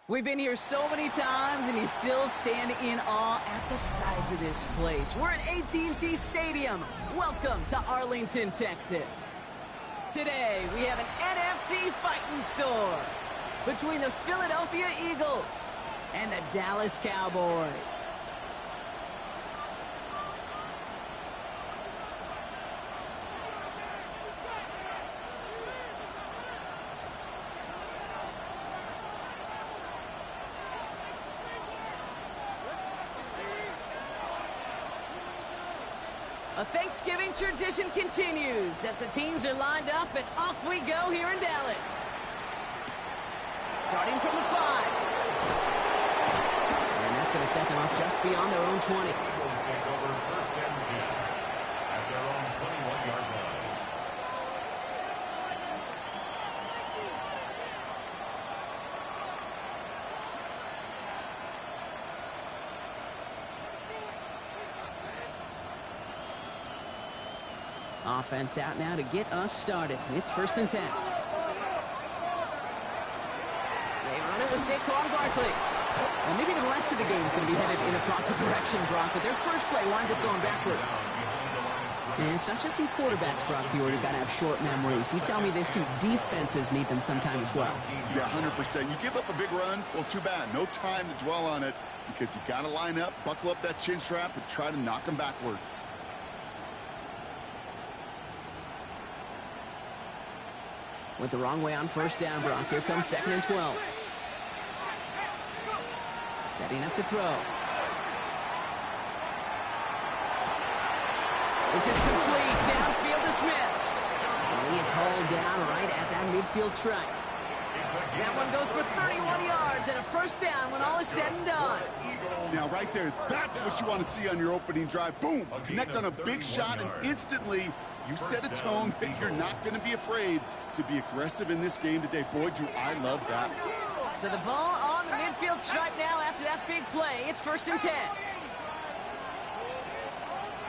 We've been here so many times, and you still stand in awe at the size of this place. We're at AT&T Stadium. Welcome to Arlington, Texas. Today, we have an NFC fighting store between the Philadelphia Eagles and the Dallas Cowboys. A Thanksgiving tradition continues as the teams are lined up, and off we go here in Dallas. Starting from the 5. And that's going to set them up just beyond their own 20. Eagles take over first and 10 at their own 21-yard line. Offense out now to get us started. It's first and 10. They run it with Saquon Barkley. Well, maybe the rest of the game is going to be headed in the proper direction, Brock, but their first play winds up going backwards. And it's not just some quarterbacks, Brock, who got to have short memories. You tell me this too, defenses need them sometime as well. Yeah, 100%. You give up a big run, well, too bad. No time to dwell on it because you got to line up, buckle up that chin strap, and try to knock them backwards. Went the wrong way on first down, Brock. Here comes second and 12. Setting up to throw. This is complete. Downfield to Smith. And he is hauled down right at that midfield stripe. That one goes for 31 yards and a first down when all is said and done. Now, right there, that's what you want to see on your opening drive. Boom! Connect on a big shot, and instantly you set a tone that you're not going to be afraid to be aggressive in this game today. Boy, do I love that. So the ball on the midfield stripe now after that big play. It's first and 10.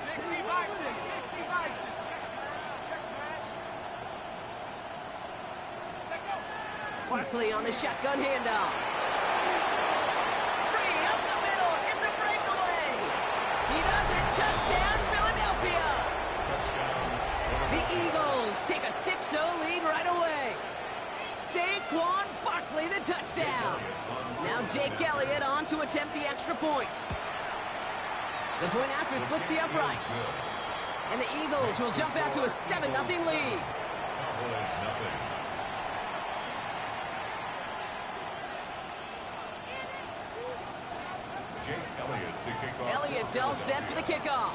60 Bison, 60 Bison. Barkley on the shotgun handoff. Free up the middle. It's a breakaway. He does it. Touchdown, Philadelphia. The Eagles take a 6-0 lead right away. Saquon Barkley, the touchdown. Now Jake Elliott on to attempt the extra point. The point after splits the uprights. And the Eagles will jump out to a 7-0 lead. Elliott's all set for the kickoff.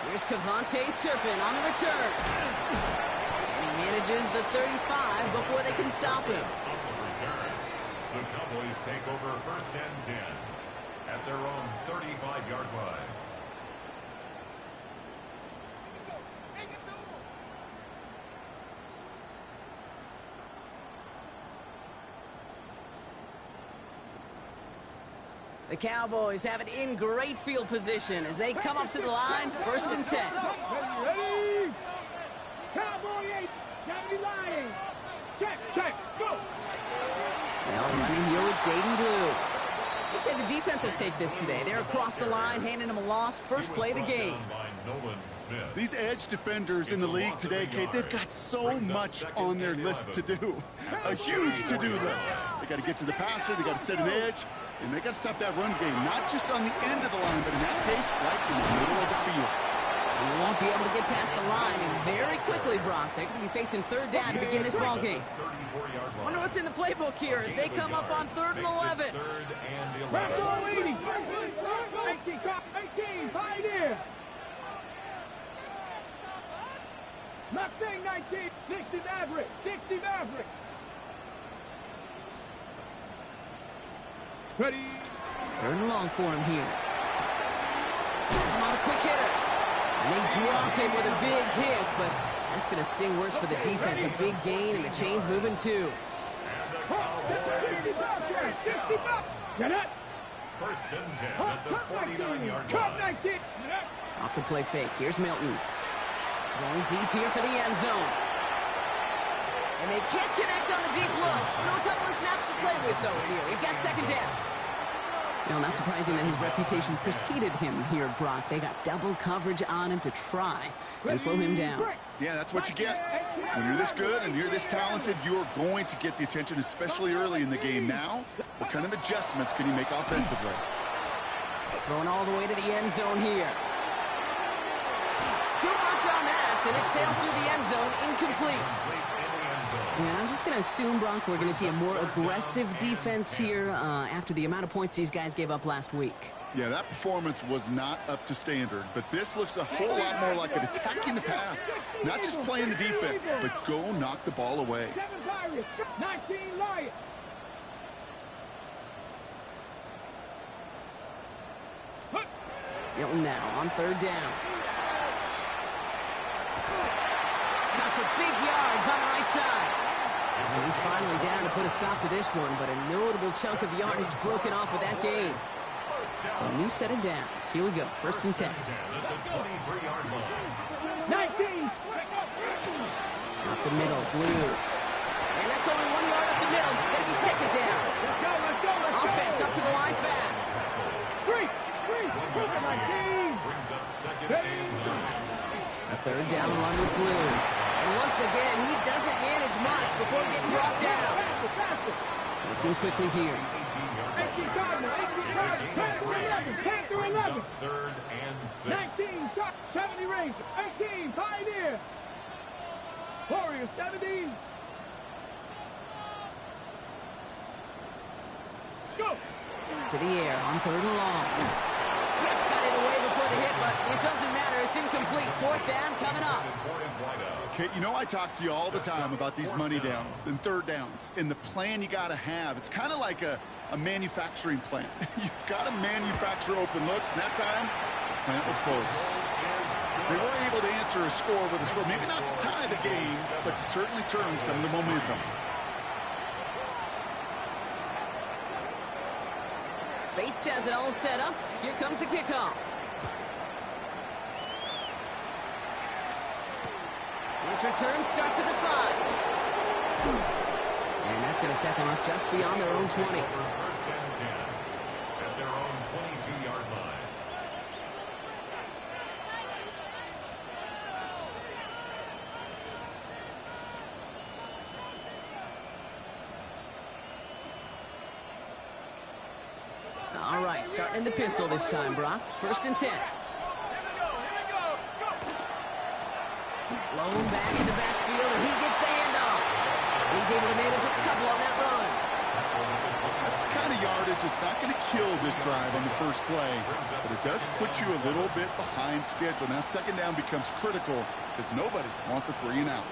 Here's Kevontae Turpin on the return. And he manages the 35 before they can stop him. The Cowboys take over first and 10 at their own 35-yard line. The Cowboys have it in great field position as they come up to the line, first and 10. Ready? Cowboy 8, Johnny Lyons. Check, go. Well, running here with Jaden Blue. I'd say the defense will take this today. They're across the line, handing them a loss, first play of the game. These edge defenders in the league today, Kate, they've got so much on their list to do. A huge to-do list. They got to get to the passer, they got to set an edge, and they got to stop that run game, not just on the end of the line, but in that case, right in the middle of the field. And you won't be able to get past the line, and very quickly, Brock, they're going to be facing third down to begin this ball game. Wonder what's in the playbook here as they come up on 3rd and 11. Bravo 80. 18, pioneer. Mustang 19, 60 Maverick, 60 Maverick. Ready. 3rd and long for him here. Gets him on a quick hitter. And they drop him with a big hit, but that's going to sting worse for the defense. A big gain, and the chain's moving too. Get it. First and 10 at the 49-yard line. Off the play fake. Here's Milton. Going deep here for the end zone. And they can't connect on the deep look. Still a couple of snaps to play with, though, here. We've got second down. You know, not surprising that his reputation preceded him here, Brock. They got double coverage on him to try and slow him down. Yeah, that's what you get. When you're this good and you're this talented, you're going to get the attention, especially early in the game. Now, what kind of adjustments can he make offensively? Throwing all the way to the end zone here. Too much on that, and it sails through the end zone, incomplete. Yeah, I'm just going to assume, Brock, we're going to see a more aggressive defense here after the amount of points these guys gave up last week. Yeah, that performance was not up to standard, but this looks a whole lot more like it attacking the pass. Not just playing the defense, but go knock the ball away. 19 Lions. Hilton now on third down. Got for big yards on the right side. And he's finally down to put a stop to this one, but a notable chunk of yardage broken off with that gain. So a new set of downs. Here we go, 1st and 10. 19. Up the middle, Blue. And that's only 1 yard up the middle. Gonna be second down. Let's go. Offense up to the line fast. 3. 19. A third down run with Blue. And once again, he doesn't manage much before getting brought down. Looking quickly here. 18 Cardinals. 10 through 11. 3rd and 6. 19 shot. 70 Rangers. 18 Pioneer. Warriors 17. Let's go. To the air on 3rd and long. Just got it away before the hit, but it doesn't matter. It's incomplete. 4th down coming up. Okay, you know I talk to you all the time about these money downs and third downs and the plan you got to have. It's kind of like a manufacturing plant. You've got to manufacture open looks, and that time, the plant was closed. They were able to answer a score with a score. Maybe not to tie the game, but to certainly turn some of the momentum. Bates has it all set up. Here comes the kickoff. This return starts at the 5. And that's going to set them up just beyond their own 20. 1st and 10 at their own 22-yard line. All right, starting in the pistol this time, Brock. 1st and 10. Blown back in the backfield, and he gets the handoff. He's able to manage a couple on that run. That's the kind of yardage that's not going to kill this drive on the first play, but it does put you a little bit behind schedule. Now, 2nd down becomes critical because nobody wants a 3 and out.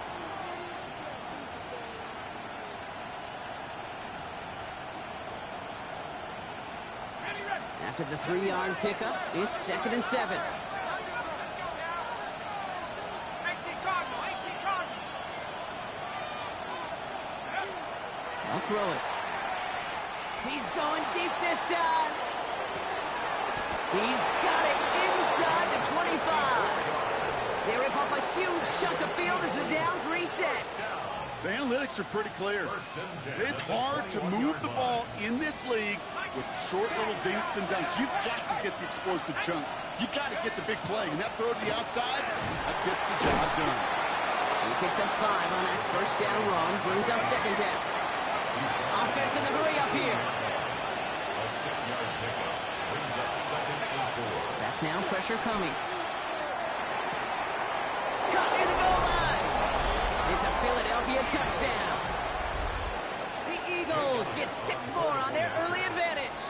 After the 3-yard pickup, it's 2nd and 7. I'll throw it. He's going deep this time. He's got it inside the 25. They rip off a huge chunk of field as the downs reset. The analytics are pretty clear. It's hard to move the ball in this league with short little dinks and dunks. You've got to get the explosive chunk. You've got to get the big play. And that throw to the outside, that gets the job done. He picks up 5 on that 1st down run, brings up 2nd down. Offense in the hurry up here. A 6-yard pickup brings up 2nd and 4. Back now, pressure coming. Cut near the goal line. It's a Philadelphia touchdown. The Eagles get 6 more on their early advantage.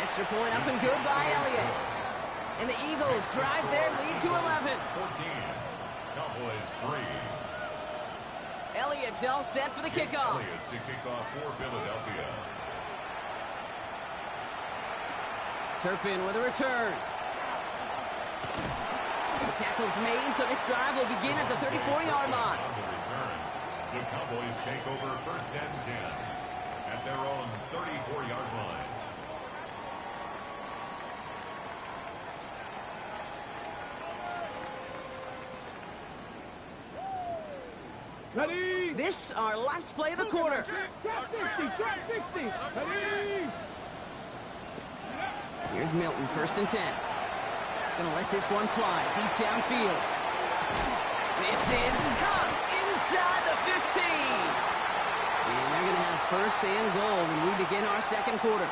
Extra point up and good by Elliott. And the Eagles drive their lead to 11. 14. Cowboys 3. Elliott's all set for the kickoff. Elliott to kick off for Philadelphia. Turpin with a return. The tackle's made, so this drive will begin at the 34-yard line. On the return, the Cowboys take over 1st and 10 at their own 34-yard line. Ready? This, our last play of the quarter. Track 60, track 60. Ready? Here's Milton, 1st and 10. Gonna let this one fly deep downfield. This is caught inside the 15. And they're gonna have 1st and goal when we begin our 2nd quarter.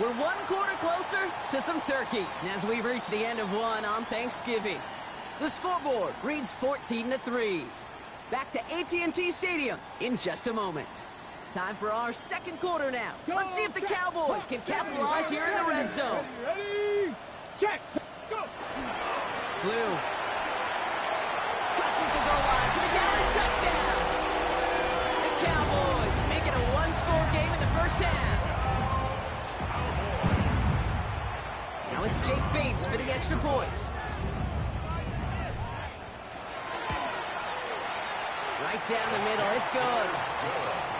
We're 1 quarter closer to some turkey as we reach the end of one on Thanksgiving. The scoreboard reads 14-3. Back to AT&T Stadium in just a moment. Time for our 2nd quarter now. Let's see if the Cowboys can capitalize here in the red zone. Ready? Check. Go. Blue crosses the goal line for the Dallas touchdown. The Cowboys make it a 1-score game in the 1st half. Now it's Jake Bates for the extra point. Right down the middle, it's good.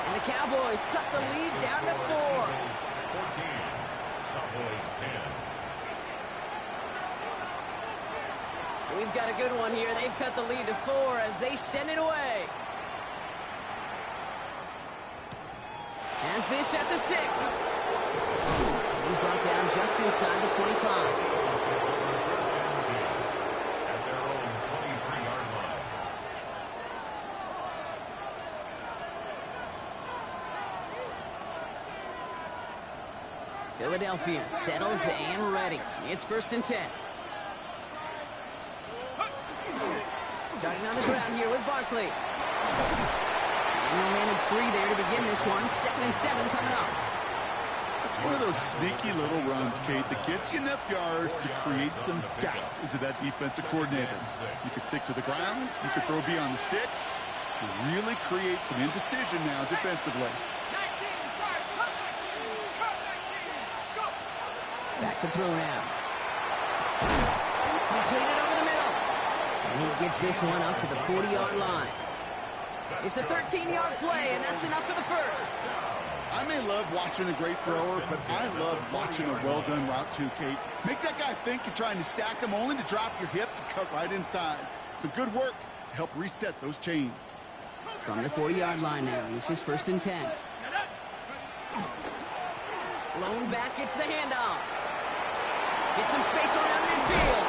And the Cowboys cut the lead down to 4. 14. Cowboys 10. We've got a good one here. They've cut the lead to 4 as they send it away. Has this at the 6. He's brought down just inside the 25. At their own 23-yard line. Philadelphia settled and ready. It's 1st and 10. Starting on the ground here with Barkley. And he'll manage 3 there to begin this one. 2nd and 7 coming up. It's one of those sneaky little runs, Kate, that gets you enough yards to create some doubt into that defensive coordinator. You could stick to the ground. You could throw beyond the sticks. You really create some indecision now defensively. Back to throw now. Completed over the middle. And he gets this one up to the 40-yard line. It's a 13-yard play, and that's enough for the 1st. I may love watching a great thrower, but I love watching a well-done route too, Kate. Make that guy think you're trying to stack him only to drop your hips and cut right inside. Some good work to help reset those chains. From the 40-yard line now, this is 1st and 10. Lone back gets the handoff. Gets some space around midfield.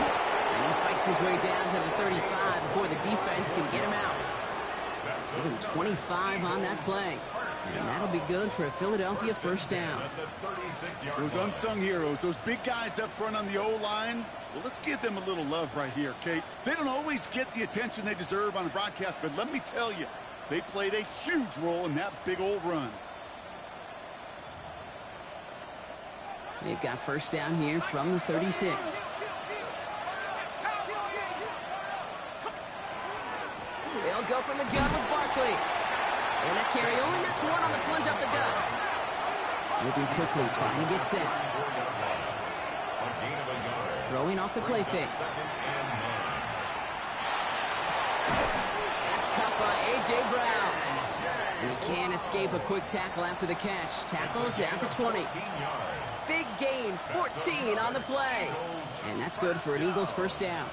And he fights his way down to the 35 before the defense can get him out. Give him 25 on that play. And that'll be good for a Philadelphia 1st down. Those unsung heroes, those big guys up front on the O-line, well, let's give them a little love right here, Kate. They don't always get the attention they deserve on a broadcast, but let me tell you, they played a huge role in that big old run. They've got 1st down here from the 36. They'll go from the gun with Barkley. And that carry only nets 1 on the plunge up the gut. Moving quickly, trying to get set. Throwing off the play fake. That's caught by A.J. Brown. And he can't escape a quick tackle after the catch. Tackles at the 20. Big gain, 14 on the play. And that's good for an Eagles 1st down.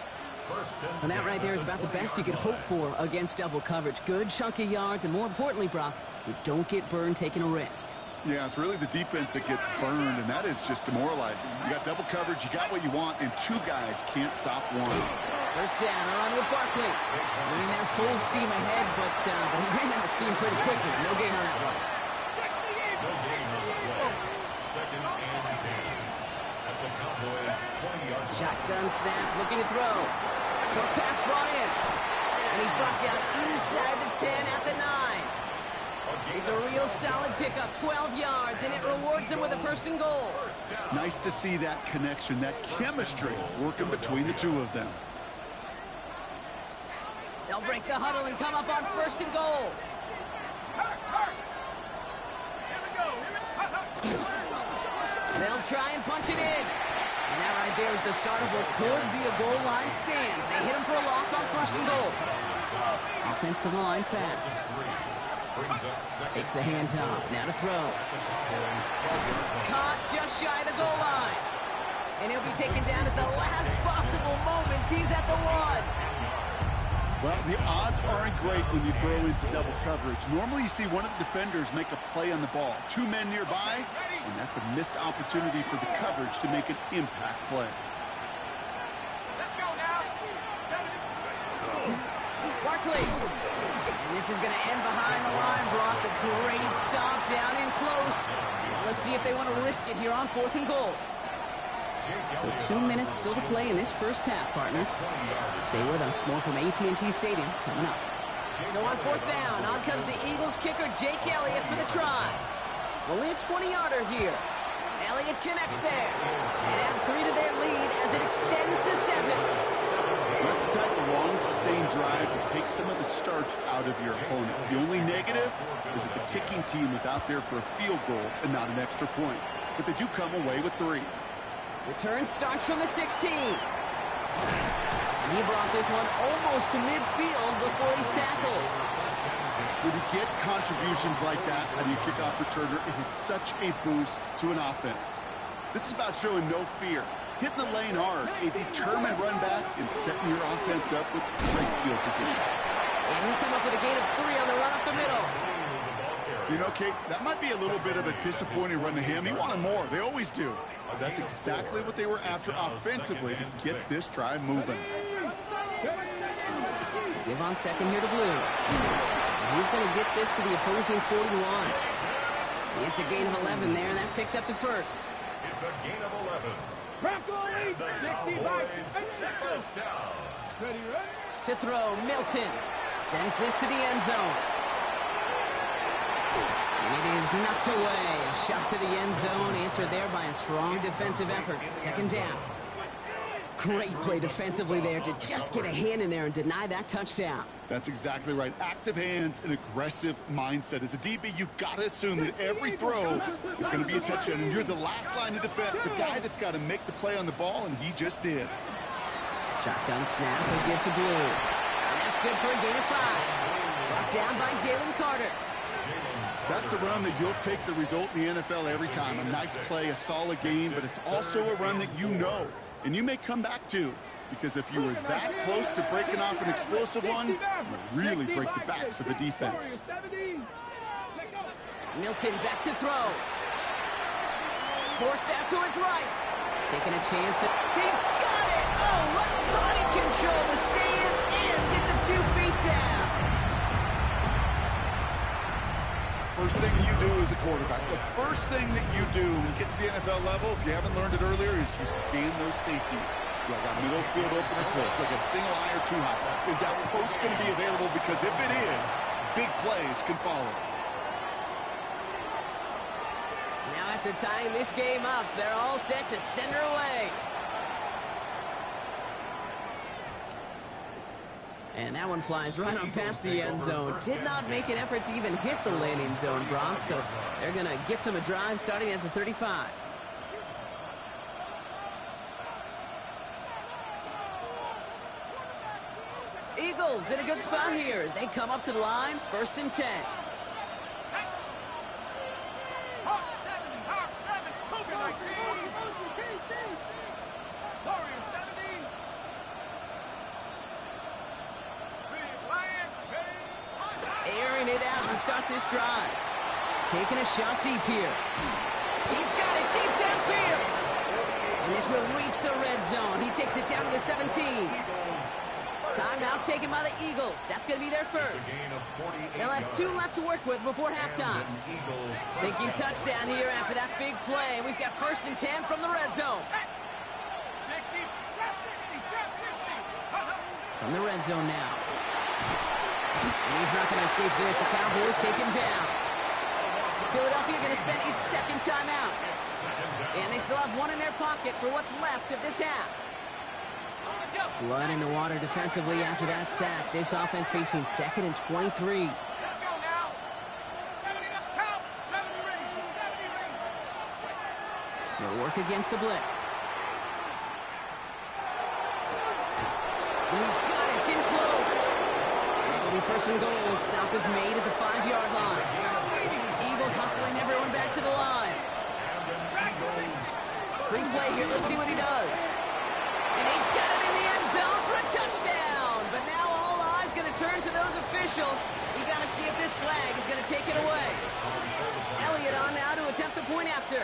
And that right there is about the best you could hope for against double coverage. Good chunky yards, and more importantly, Brock, you don't get burned taking a risk. Yeah, it's really the defense that gets burned, and that is just demoralizing. You got double coverage, you got what you want, and 2 guys can't stop 1. 1st down, on with Barkley. Running there full steam ahead, but he ran out of steam pretty quickly. No gain on that one. No gain on the play. 2nd and 10. At the Cowboys 20-yard line. Shotgun snap, looking to throw. Short pass brought in. And he's brought down inside the 10 at the 9. It's a real solid pickup, 12 yards, and it rewards him with a 1st and goal. Nice to see that connection, that chemistry working between the 2 of them. They'll break the huddle and come up on 1st and goal. They'll try and punch it in. And that right there is the start of what could be a goal line stand. They hit him for a loss on 1st and goal. Offensive line fast. Takes the handoff. Now to throw. Caught just shy of the goal line. And he'll be taken down at the last possible moment. He's at the 1. Well, the odds aren't great when you throw into double coverage. Normally you see one of the defenders make a play on the ball. Two men nearby, and that's a missed opportunity for the coverage to make an impact play. Let's go now. Barkley. And this is going to end behind the line, Brock. A great stop down in close. Well, let's see if they want to risk it here on 4th and goal. So 2 minutes still to play in this first half, partner. Stay with us. More from AT&T Stadium coming up. So on 4th down, on comes the Eagles kicker, Jake Elliott, for the try. Only a 20-yarder here. Elliott connects there. And add 3 to their lead as it extends to 7. That's the type of long, sustained drive that takes some of the starch out of your opponent. The only negative is that the kicking team is out there for a field goal and not an extra point. But they do come away with 3. Return starts from the 16. And he brought this one almost to midfield before he's tackled. When you get contributions like that out of your kickoff returner, it is such a boost to an offense. This is about showing no fear, hitting the lane hard, a determined run back, and setting your offense up with great field position. And he'll come up with a gain of 3 on the run up the middle. You know, Kate, that might be a little bit of a disappointing run to him. He wanted more. They always do. That's exactly what they were after offensively to get this drive moving. Give on second here to Blue. And he's going to get this to the opposing 41. It's a gain of 11 there, and that picks up the first. It's a gain of 11. Broncos, 65. First down. Ready, ready. To throw, Milton sends this to the end zone. And it is knocked away. A shot to the end zone, answered there by a strong defensive effort. 2nd down. Great play defensively there to just get a hand in there and deny that touchdown. That's exactly right. Active hands and aggressive mindset. As a DB, you've got to assume that every throw is going to be a touchdown. And you're the last line of defense, the guy that's got to make the play on the ball, and he just did. Shotgun snap will give to Blue. And that's good for a gain of 5. Brought down by Jalen Carter. That's a run that you'll take the result in the NFL every time. A nice play, a solid game, but it's also a run that you know and you may come back to, because if you were that close to breaking off an explosive one, you really break the backs of the defense. Milton back to throw. Forced out to his right. Taking a chance. He's got it! Oh, what body control to stay in and get the 2 feet down. First thing you do as a quarterback, the first thing that you do when you get to the NFL level, if you haven't learned it earlier, is you scan those safeties. Do I got middle field open or close? Like a single eye or 2 high? Is that post going to be available? Because if it is, big plays can follow. Now after tying this game up, they're all set to send her away. And that one flies right on past the end zone. Did not make an effort to even hit the landing zone, Brock. So they're going to gift him a drive starting at the 35. Eagles in a good spot here as they come up to the line. 1st and 10. Hawk 7, Cougar 19. Warrior 70. Airing it out to start this drive. Taking a shot deep here. He's got it deep downfield. And this will reach the red zone. He takes it down to the 17. Timeout taken by the Eagles. That's going to be their first. They'll have 2 left to work with before halftime. Thinking touchdown here after that big play. We've got 1st and 10 from the red zone. 60, trap 60, trap 60. From the red zone now. And he's not going to escape this. The Cowboys take him down. Philadelphia going to spend its 2nd timeout. And they still have 1 in their pocket for what's left of this half. Blood in the water defensively after that sack. This offense facing 2nd and 23. Let's go now. 70 count. 70 ring. 70 ring. They'll work against the blitz. And he's got it. It's in close. And it'll be 1st and goal. Stop is made at the 5-yard line. Eagles hustling everyone back to the line. Free play here. Let's see what he does. And he's got it in the end zone for a touchdown. But now all eyes going to turn to those officials. We got to see if this flag is going to take it away. Elliott on now to attempt the point after.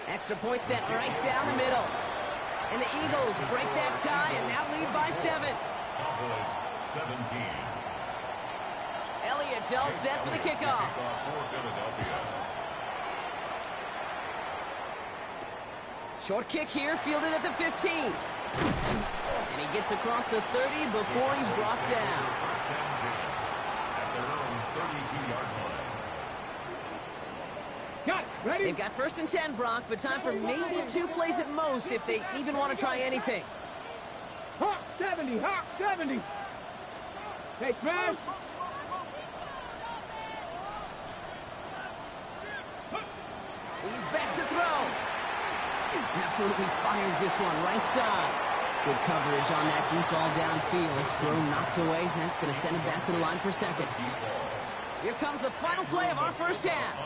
Extra point set right down the middle. And the Eagles break that tie and now lead by 7. Cowboys 17. Elliott all set for the kickoff. Short kick here, fielded at the 15. And he gets across the 30 before he's brought down. First and 10 at their own 32-yard line. Got it. Ready? They've got first and 10, Brock, but time for maybe 2 plays at most if they even want to try anything. Hawk 70. Hawk 70. Hey, smash. He's back to throw. Absolutely fires this one right side. Good coverage on that deep ball downfield. Throw knocked away. That's going to send him back to the line for second. Here comes the final play of our first half.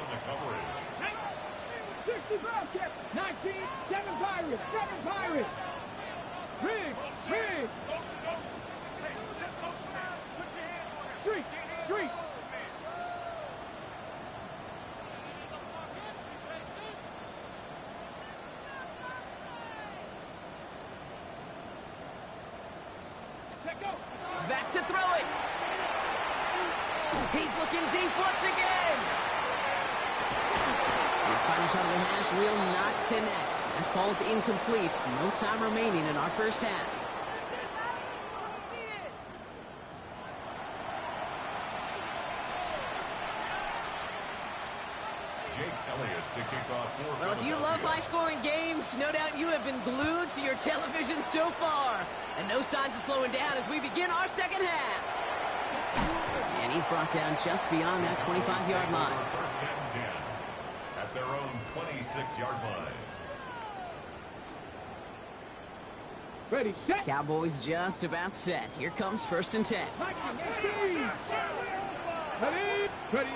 60 Bobcats. 19. 7 Pirates. 7 Pirates. Rig. Rig. Street. Street. Back to throw it. He's looking deep once again. His final shot of the half will not connect. That falls incomplete. No time remaining in our first half. Jake Elliott to kick off for Well, if you love high-scoring games, no doubt you have been glued to your television so far. And no signs of slowing down as we begin our second half. And he's brought down just beyond that 25-yard line. First and 10 at their own 26-yard line. Ready, set. Cowboys just about set. Here comes first and 10. Ready, ready.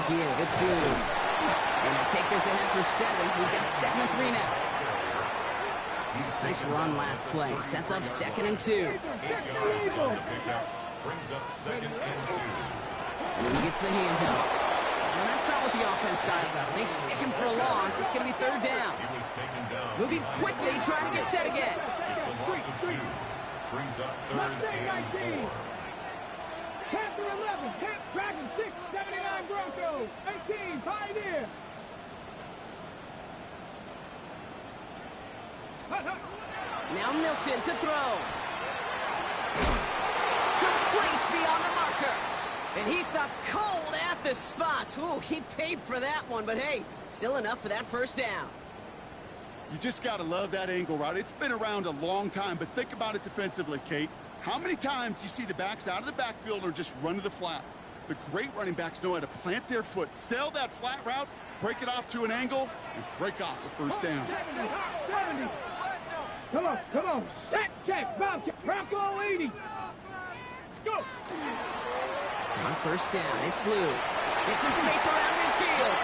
Give, it's Blue. And they'll take this ahead for 7. We've got 2nd and 3 now. Nice run last play. Sets up 2nd and 2. 8 yards on the pickup. Brings up 2nd and 2. And he gets the handoff. And that's not what the offense style about. They stick him for a loss. It's going to be 3rd down. He was taken down. Moving quickly, trying to get set again. It's a loss of 2. Brings up 3rd and 4. Panther 11. Dragon 6. 79 Broncos. 18 Pioneer. Now Milton to throw. Complete beyond the marker. And he stopped cold at the spot. Ooh, he paid for that one, but hey, still enough for that first down. You just got to love that angle route. It's been around a long time, but think about it defensively, Kate. How many times you see the backs out of the backfield or just run to the flat? The great running backs know how to plant their foot, sail that flat route, break it off to an angle, and break off a first down. 70. Come on. Set, check, Bobcat. Bronco 80. Go. On first down, it's Blue. Gets some space around midfield.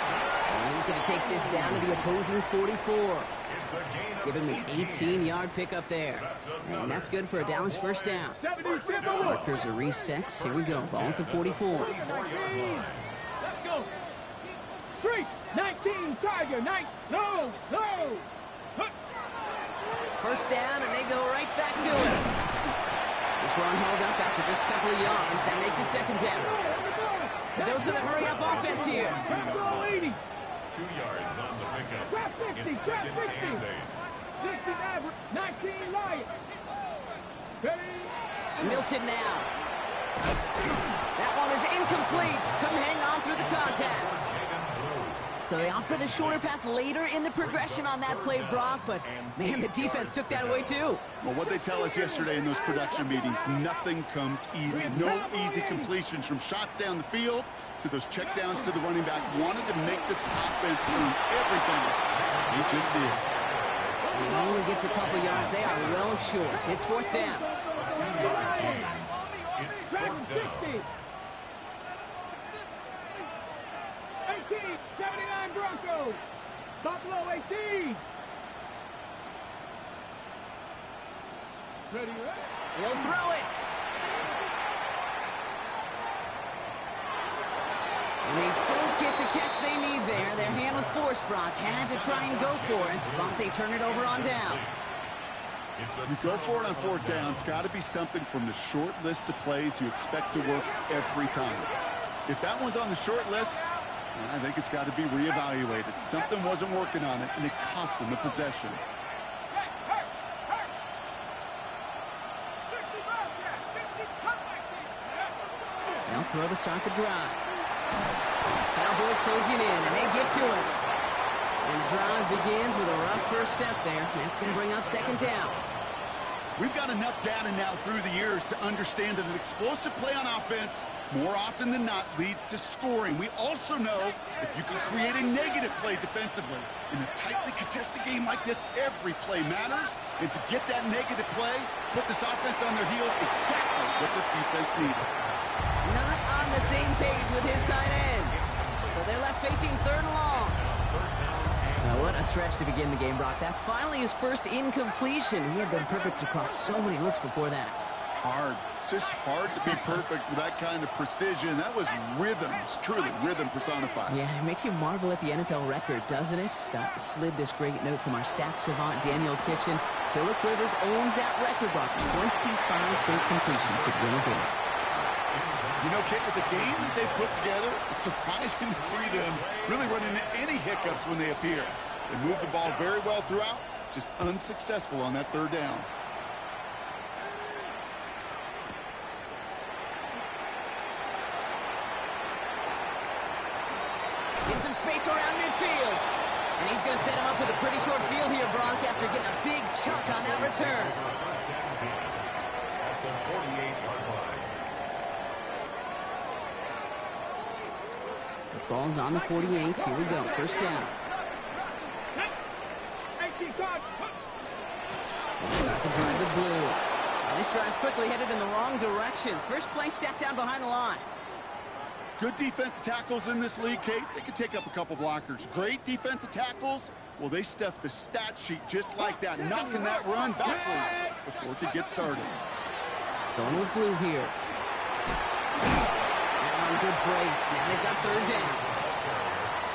And he's going to take this down to the opposing 44. Give him an 18-yard pickup there. And that's good for a Dallas first down. Markers are reset. Here we go. Ball at the 44. Let's go. 3, 19, Tiger, 9. No. First down, and they go right back to it. This run held up after just a couple of yards. That makes it 2nd down. The dose of the hurry-up offense here. 80. 2 yards on the pickup. Trap 50, It's trap 2nd 50. and 8. 60 average, 19 Lions. Ready? Milton now. That one is incomplete. Couldn't hang on through the contact. So they opt for the shorter pass later in the progression on that play, Brock, but man, the defense took that away too. Well, what they tell us yesterday in those production meetings, nothing comes easy. No easy completions from shots down the field to those checkdowns to the running back. Wanted to make this offense do everything. He just did. He only gets a couple yards. They are well short. It's 4th down. It's Dragon 4th down. 60. 18, 79 Broncos. Buffalo 18. He'll throw it. And they don't get the catch they need there. Their hand was forced, Brock. Had to try and go for it, but they turn it over on downs. You go for it on fourth down. It's got to be something from the short list of plays you expect to work every time. If that one's on the short list, I think it's got to be reevaluated. Something wasn't working on it, and it cost them the possession. They'll throw to start the drive. Cowboys closing in, and they get to it. And the drive begins with a rough first step there. That's going to bring up second down. We've got enough data now through the years to understand that an explosive play on offense, more often than not, leads to scoring. We also know if you can create a negative play defensively. In a tightly contested game like this, every play matters. And to get that negative play, put this offense on their heels, exactly what this defense needed. Not on the same page with his tight end. So they're left facing third and long. Now, what a stretch to begin the game, Brock. That finally his first incompletion. He had been perfect across so many looks before that. Hard. It's just hard to be perfect with that kind of precision. That was rhythm. It's truly rhythm personified. Yeah, it makes you marvel at the NFL record, doesn't it? Got slid this great note from our stats savant, Daniel Kitchen. Phillip Rivers owns that record, Brock. 25 straight completions to win a game. You know, Kate, with the game that they've put together, it's surprising to see them really run into any hiccups when they appear. They move the ball very well throughout, just unsuccessful on that third down. Get some space around midfield. And he's going to set him up with a pretty short field here, Brock, after getting a big chunk on that return. At the 48-yard line. The ball's on the 48. Here we go. First down. Start the drive with blue. And this drive's quickly headed in the wrong direction. First play sat down behind the line. Good defensive tackles in this league, Kate. They can take up a couple blockers. Great defensive tackles, well, they stuff the stat sheet just like that, knocking that run backwards before it could get started. Going with blue here. And on good breaks. Now they've got third down.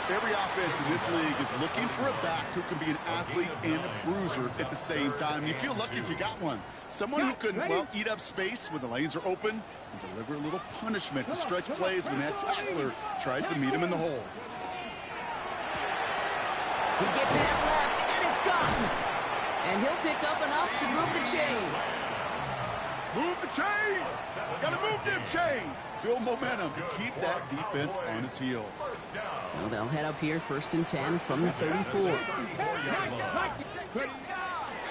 Every offense in this league is looking for a back who can be an athlete and a bruiser at the same time. You feel lucky if you got one. Someone who can, well, eat up space when the lanes are open and deliver a little punishment to stretch plays when that tackler tries to meet him in the hole. He gets it out left, and it's gone. And he'll pick up enough to move the chains. Move the chains! Gotta move them chains! Build momentum to keep that defense on its heels. So they'll head up here, 1st and 10 from the 34.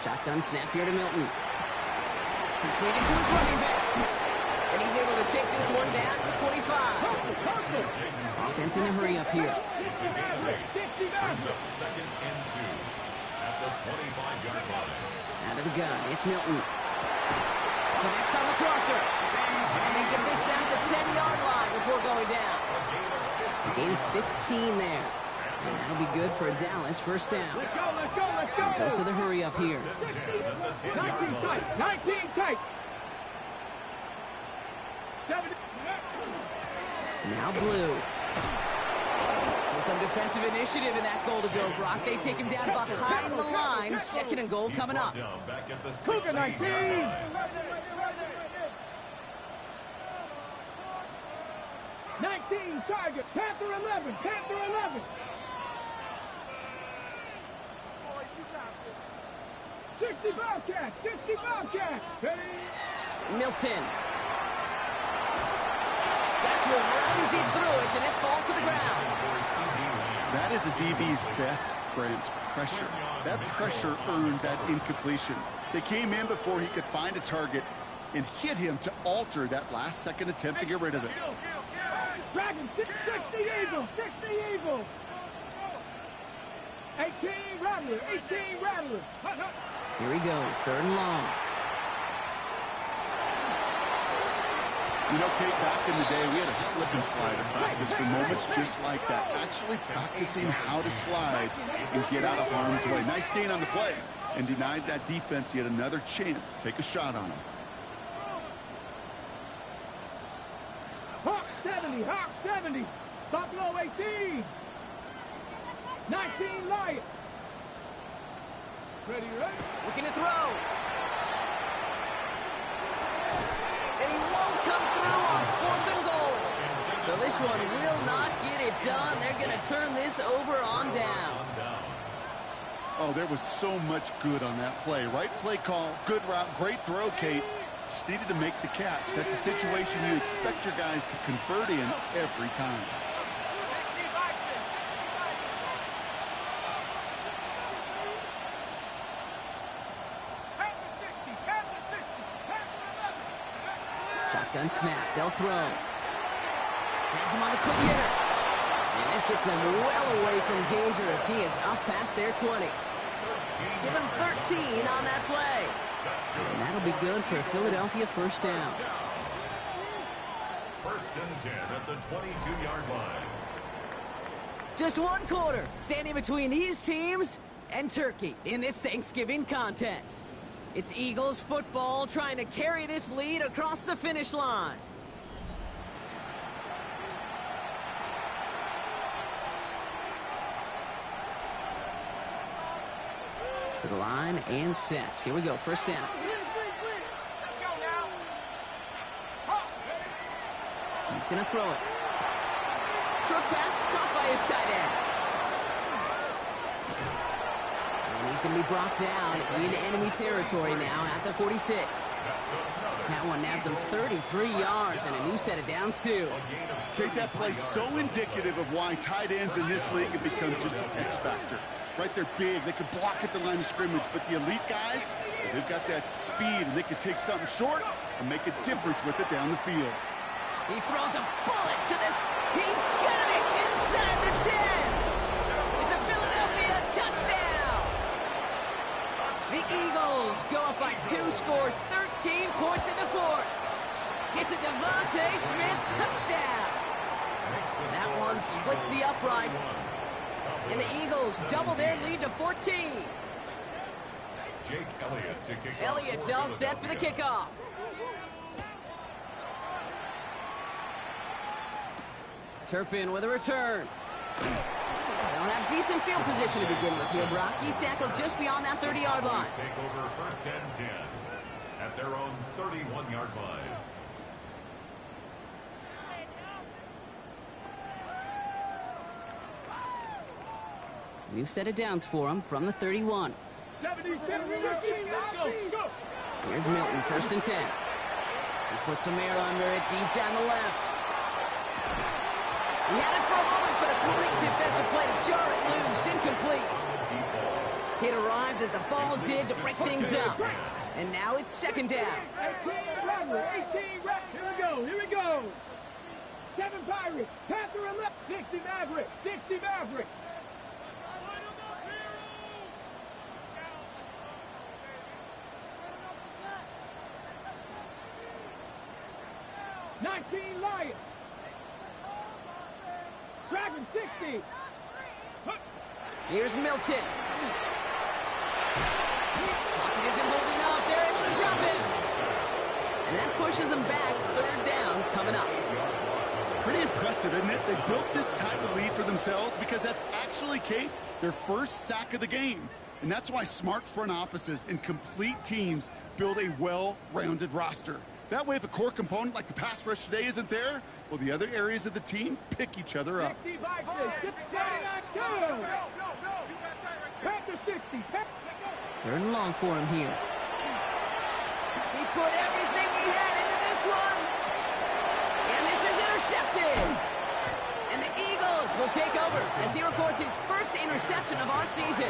Shotgun snap here to Milton. Completed to his running back. And he's able to take this one down to the 25. Offense in a hurry up here. Brings up 2nd and 2 at the 25-yard line. Out of the gun, it's Milton. Connects on the crosser. And they get this down to the 10-yard line before going down. It's a gain of 15 there. And that'll be good for Dallas. First down. Let's go. Goes to the hurry up here. 19 tight. 70. Now blue. So some defensive initiative in that goal to go, Brock. They take him down behind the line. 2nd and goal coming up. Back at the Cougar 19. 19 target. Panther 11. 60 Bobcats. Milton. That's where right as he threw it, and it falls to the ground. That is a DB's best friend, pressure. That pressure earned that incompletion. They came in before he could find a target and hit him to alter that last-second attempt to get rid of it. Dragon, 60 Eagles. 18 Rattlers. Here he goes, 3rd and long. You know, Kate, back in the day, we had a slip and slide in practice for moments just like that. Actually practicing how to slide and get out of harm's way. Nice gain on the play. and denied that defense yet another chance to take a shot on him. Hawk 70, Hawk 70. Buffalo 18. 19 Lions. Ready, ready? Looking to throw. And he won't come through on 4th and goal. So this one will not get it done. They're going to turn this over on down. Oh, there was so much good on that play. Right play call, good route, great throw, Kate. Just needed to make the catch. That's a situation you expect your guys to convert in every time. Shotgun snap. They'll throw. Has him on the quick hitter. And this gets them well away from danger as he is up past their 20. Give him 13 on that play. And that'll be good for a Philadelphia first down. First and 10 at the 22-yard line. Just one quarter standing between these teams and Turkey in this Thanksgiving contest. It's Eagles football trying to carry this lead across the finish line. To the line and set. Here we go, first down. Let's go now. He's going to throw it. Short pass caught by his tight end. And he's going to be brought down into enemy territory now at the 46. That one nabs him 33 yards and a new set of downs too. Kate, that play's so indicative of why tight ends in this league have become just an X factor. Right, they're big, they can block at the line of scrimmage, but the elite guys, they've got that speed, and they can take something short and make a difference with it down the field. He throws a bullet to this. He's got it inside the 10. It's a Philadelphia touchdown. The Eagles go up by 2 scores, 13 points in the 4th. It's a Devontae Smith touchdown. That one splits the uprights. And the Eagles double their lead to 14. Jake Elliott to kick off. Elliott's all set for the kickoff. Turpin with a return. They don't have decent field position to begin with here, Brock. He's tackled just beyond that 30-yard line. Take over first and 10 at their own 31-yard line. New set of downs for him from the 31. 70, let's go. Here's Milton, first and 10. He puts some air under it, deep down the left. He had it for a moment, but a great defensive play to jar it loose, incomplete. It arrived as the ball did to break things up. And now it's second down. 18 rep. Here we go. 7 Pirates, Panther 11, 60 Mavericks, 60 Mavericks. 19 Lions. Dragon 60. Here's Milton. Pocket isn't holding up. They're able to drop it. And that pushes them back. Third down coming up. It's pretty impressive, isn't it? They built this type of lead for themselves because that's actually, Kate, their first sack of the game. And that's why smart front offices and complete teams build a well-rounded roster. That way, if a core component like the pass rush today isn't there, well, the other areas of the team pick each other up. 65, 60. Third and long for him here. He put everything he had into this one. And this is intercepted. And the Eagles will take over as he records his first interception of our season.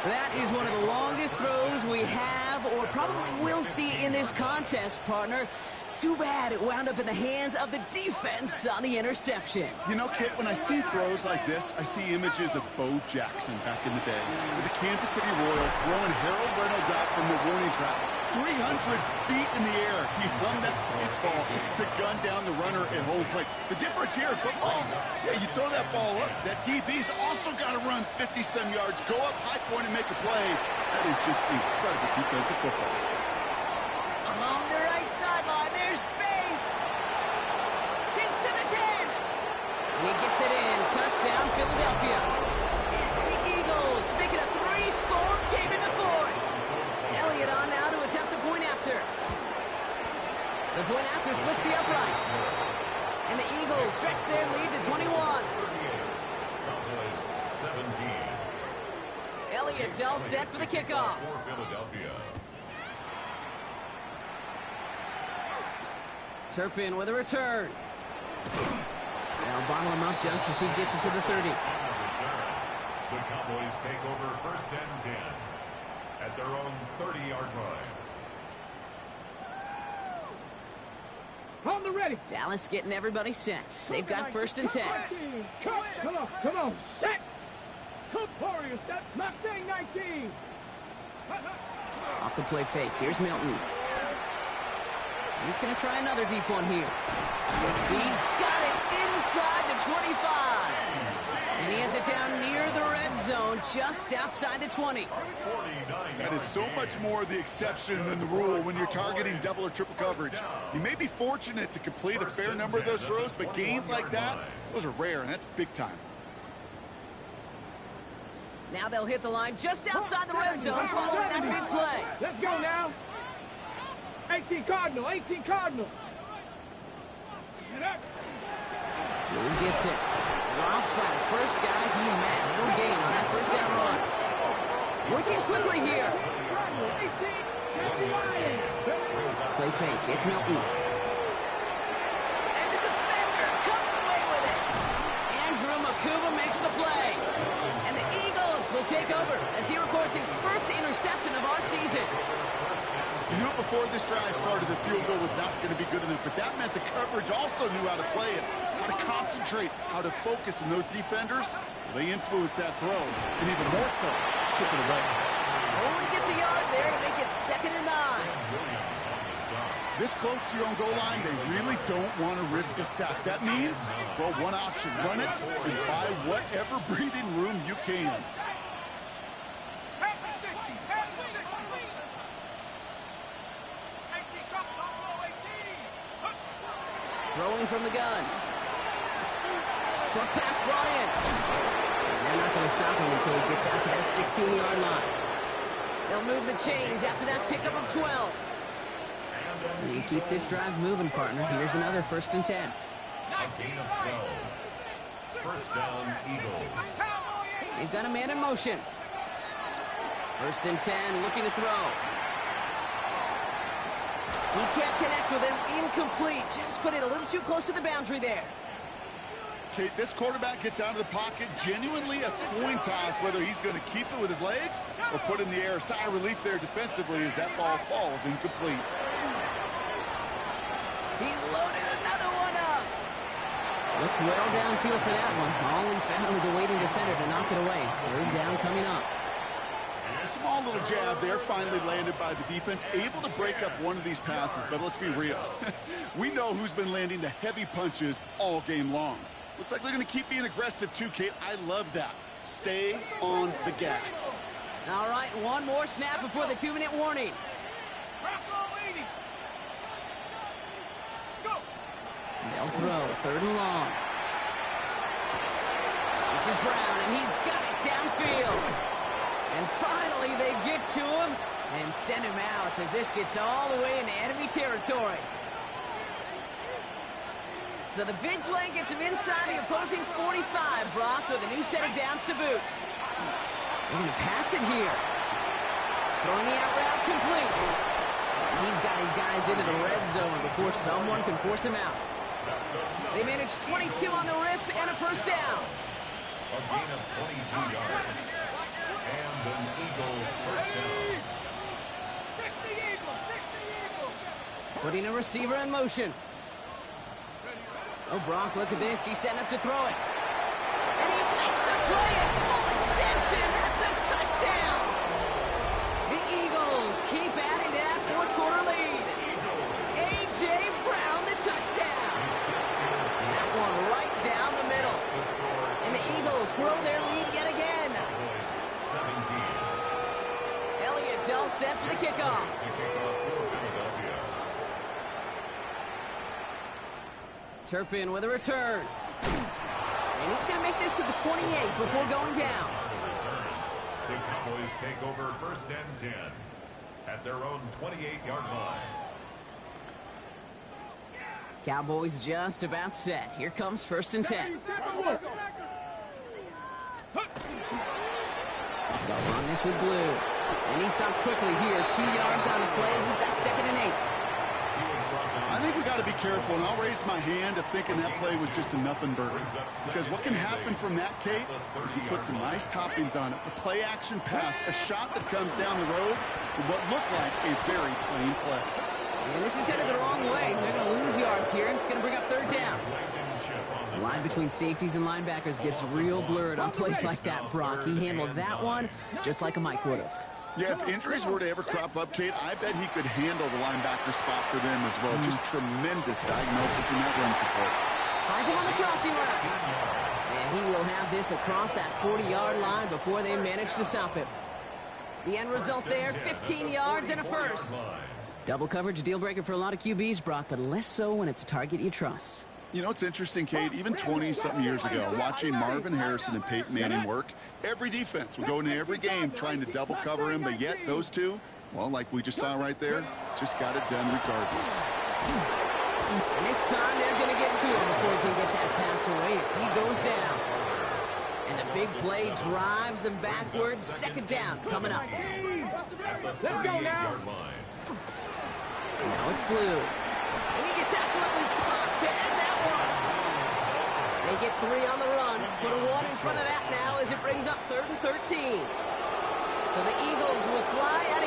That is one of the longest throws we have or probably will see in this contest, partner. It's too bad it wound up in the hands of the defense on the interception. You know, Kit, when I see throws like this, I see images of Bo Jackson back in the day. As a Kansas City Royal throwing Harold Reynolds out from the warning track. 300 feet in the air. He hung that baseball to gun down the runner at home plate. The difference here in football, yeah, you throw that ball up, that DB's also got to run 50-some yards, go up high point and make a play. That is just incredible defensive football. Along the right sideline, there's space. Hits to the 10. And he gets it in. Touchdown, Philadelphia. The Eagles making a 3-score game in the fourth. Elliott on now to attempt the point after. The point after splits the uprights. And the Eagles stretch their lead to 21. Cowboys 17. Elliott's all set for the kickoff. For Philadelphia. Turpin with a return. They'll bottle him up just as he gets it to the 30. The Cowboys take over first and 10 at their own 30-yard line. On the ready. Dallas getting everybody set. They've got first and 10. Come on, set. Cook Warriors, set. Mustang 19. Off the play fake. Here's Milton. He's going to try another deep one here. He's got it inside the 25. And he has it down near the red zone, just outside the 20. That is so much more the exception than the rule when you're targeting double or triple coverage. You may be fortunate to complete a fair number of those throws, but gains like that, those are rare, and that's big time. Now they'll hit the line just outside the red zone following that big play. Let's go now. 18 Cardinal, 18 Cardinal. Get up. Moon gets it. Drops by the first guy he met. No gain on that first down run. Working quickly here. Play fake. It's Milton. And the defender comes away with it. Andrew Makuba makes the play. And the Eagles will take over as he records his first interception of our season. You knew before this drive started the field goal was not going to be good enough, but that meant the coverage also knew how to play it, how to concentrate, how to focus, and those defenders, they influence that throw, and even more so, chip it away. Only gets a yard there to make it 2nd and 9. This close to your own goal line, they really don't want to risk a sack. That means, well, one option, run it and buy whatever breathing room you can. Throwing from the gun. Short pass brought in. And they're not going to stop him until he gets out to that 16-yard line. They'll move the chains after that pickup of 12. You keep this drive moving, partner. Here's another 1st and 10. A gain of 12. First down, Eagles. They've got a man in motion. 1st and 10, looking to throw. He can't connect with him. Incomplete. Just put it a little too close to the boundary there. Kate, this quarterback gets out of the pocket, genuinely a coin toss whether he's going to keep it with his legs or put it in the air. Sigh of relief there defensively as that ball falls incomplete. He's loaded another one up. Looked well downfield for that one. All he found was a waiting defender to knock it away. 3rd down coming up. A small little jab there, finally landed by the defense, able to break up one of these passes, but let's be real. We know who's been landing the heavy punches all game long. Looks like they're going to keep being aggressive too, Kate. I love that. Stay on the gas. All right, one more snap before the 2-minute warning. They'll throw, 3rd and long. This is Brown, and he's got it downfield. And finally, they get to him and send him out as this gets all the way into enemy territory. So the big play gets him inside the opposing 45, Brock, with a new set of downs to boot. They're going to pass it here. Throwing the out route complete. And he's got his guys into the red zone before someone can force him out. They managed 22 on the rip and a 1st down. A gain of 22 yards. And an Eagle 1st down. 60 Eagles. Putting a receiver in motion. Oh, Brock, look at this. He's setting up to throw it. And he makes the play at full extension. That's a touchdown. The Eagles keep adding to that 14 all set for the kickoff. Turpin with a return. And he's going to make this to the 28 before going down. The Cowboys take over 1st and 10 at their own 28-yard line. Cowboys just about set. Here comes 1st and 10. They'll run this with Blue. And he stopped quickly here. 2 yards on the play. We've got 2nd and 8. I think we got to be careful, and I'll raise my hand of thinking that play was just a nothing burger. Because what can happen from that, Kate, is he put some nice toppings on it. A play-action pass, a shot that comes down the road for what looked like a very plain play. And this is headed the wrong way. They're going to lose yards here, and it's going to bring up 3rd down. The line between safeties and linebackers gets real blurred on plays like that, Brock. He handled that one just like a Mike would have. Yeah, if injuries were to ever crop up, Kate, I bet he could handle the linebacker spot for them as well. Just tremendous diagnosis in that run support. Finds him on the crossing route. And he will have this across that 40-yard line before they manage to stop him. The end result there, 15 yards and a first. Double coverage, a deal breaker for a lot of QBs, Brock, but less so when it's a target you trust. You know, it's interesting, Kate, even 20-something years ago, watching Marvin Harrison and Peyton Manning work, every defense would go into every game trying to double cover him, but yet those two, well, like we just saw right there, just got it done regardless. And this time they're going to get to him before he can get that pass away as he goes down. And the big play drives them backwards. 2nd down coming up. Let's go now. Now it's Blue. And he gets absolutely popped to end that one. They get 3 on the run. Put a 1 in front of that now as it brings up 3rd and 13. So the Eagles will fly out